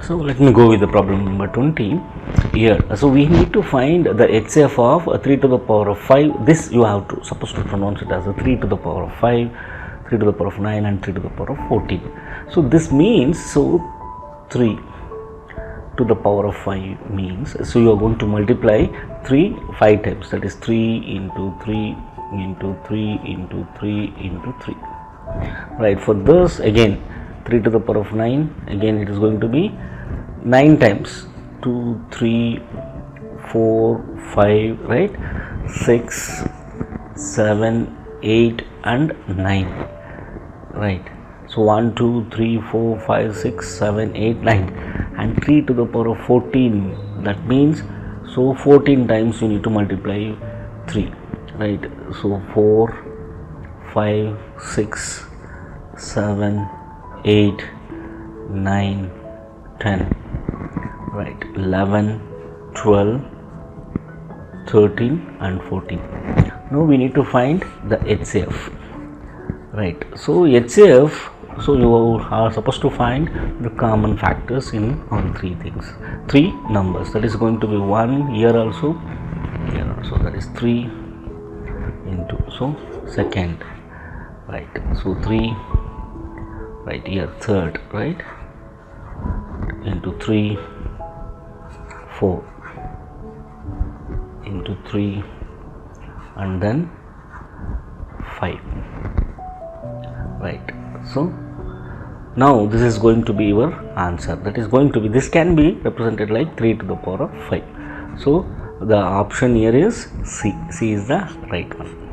So let me go with the problem number 20 here. So we need to find the HCF of 3 to the power of 5. This you have to supposed to pronounce it as a 3 to the power of 5, 3 to the power of 9 and 3 to the power of 14. So this means, so 3 to the power of 5 means, so you are going to multiply 3 5 times, that is 3 into 3 into 3 into 3 into 3. Right, for this again 3 to the power of 9, again it is going to be 9 times, 2, 3, 4, 5, right, 6, 7, 8 and 9, right. So 1, 2, 3, 4, 5, 6, 7, 8, 9 and 3 to the power of 14, that means, so 14 times you need to multiply 3, right. So 4, 5, 6, 7, 8, 9, 10, right, 11, 12, 13 and 14. Now we need to find the HCF, right. So HCF, so you are supposed to find the common factors in all three things, three numbers, that is going to be 1 here also, that is 3 into, so second, right, so 3, right here third, right, into 3, 4 into 3 and then 5, right. So now this is going to be your answer, that is going to be, this can be represented like 3 to the power of 5. So the option here is C. C is the right one.